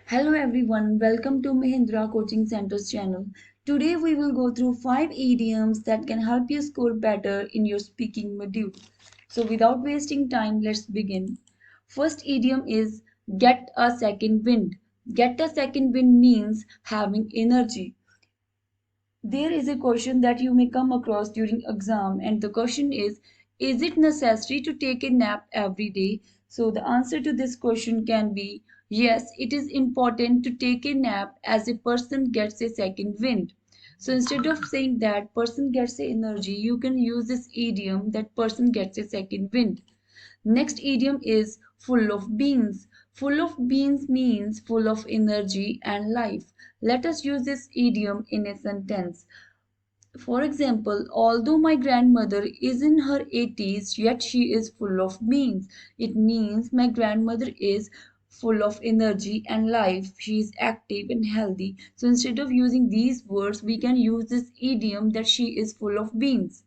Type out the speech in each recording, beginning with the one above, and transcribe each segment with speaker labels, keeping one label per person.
Speaker 1: Hello everyone, welcome to Mohendra Coaching Center's channel. Today we will go through 5 idioms that can help you score better in your speaking module. So without wasting time, let's begin. First idiom is get a second wind. Get a second wind means having energy. There is a question that you may come across during exam, and the question is it necessary to take a nap every day? So the answer to this question can be yes, it is important to take a nap as a person gets a second wind. So instead of saying that person gets a energy, you can use this idiom that person gets a second wind. Next idiom is full of beans. Full of beans means full of energy and life. Let us use this idiom in a sentence. For example, although my grandmother is in her 80s, yet she is full of beans. It means my grandmother is full of energy and life. She is active and healthy. So instead of using these words, we can use this idiom that she is full of beans.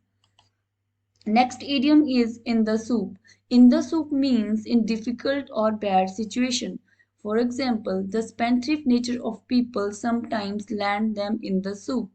Speaker 1: Next idiom is in the soup. In the soup means in difficult or bad situation. For example, the spendthrift nature of people sometimes land them in the soup.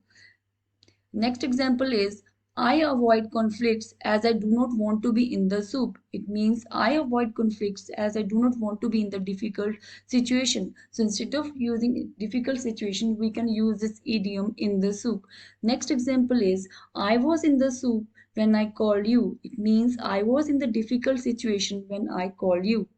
Speaker 1: Next example is I avoid conflicts as I do not want to be in the soup. It means I avoid conflicts as I do not want to be in the difficult situation. So instead of using difficult situation, we can use this idiom in the soup. Next example is I was in the soup when I called you. It means I was in the difficult situation when I called you.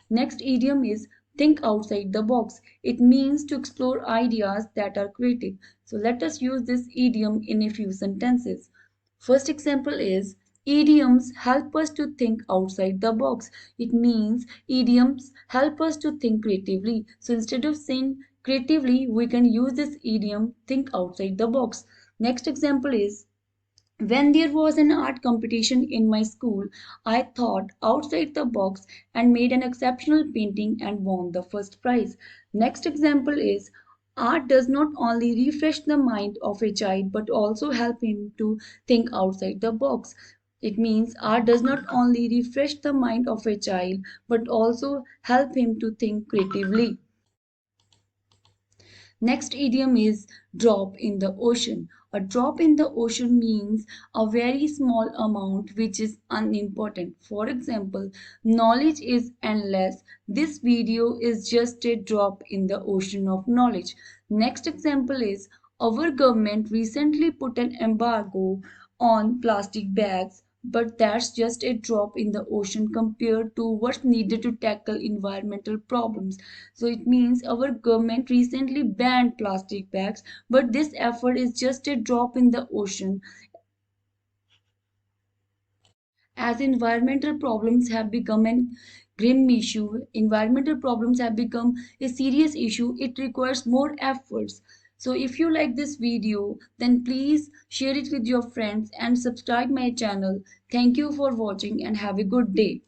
Speaker 1: Next idiom is think outside the box. It means to explore ideas that are creative. So let us use this idiom in a few sentences. First example is idioms help us to think outside the box. It means idioms help us to think creatively. So instead of saying creatively, we can use this idiom think outside the box. Next example is when there was an art competition in my school, I thought outside the box and made an exceptional painting and won the first prize. Next example is art does not only refresh the mind of a child but also help him to think outside the box. It means art does not only refresh the mind of a child but also help him to think creatively. Next idiom is drop in the ocean. A drop in the ocean means a very small amount which is unimportant. For example, knowledge is endless. This video is just a drop in the ocean of knowledge. Next example is our government recently put an embargo on plastic bags, but that's just a drop in the ocean compared to what's needed to tackle environmental problems. So it means our government recently banned plastic bags, but this effort is just a drop in the ocean. As environmental problems have become a grim issue, environmental problems have become a serious issue, it requires more efforts. So if you like this video, then please share it with your friends and subscribe my channel. Thank you for watching and have a good day.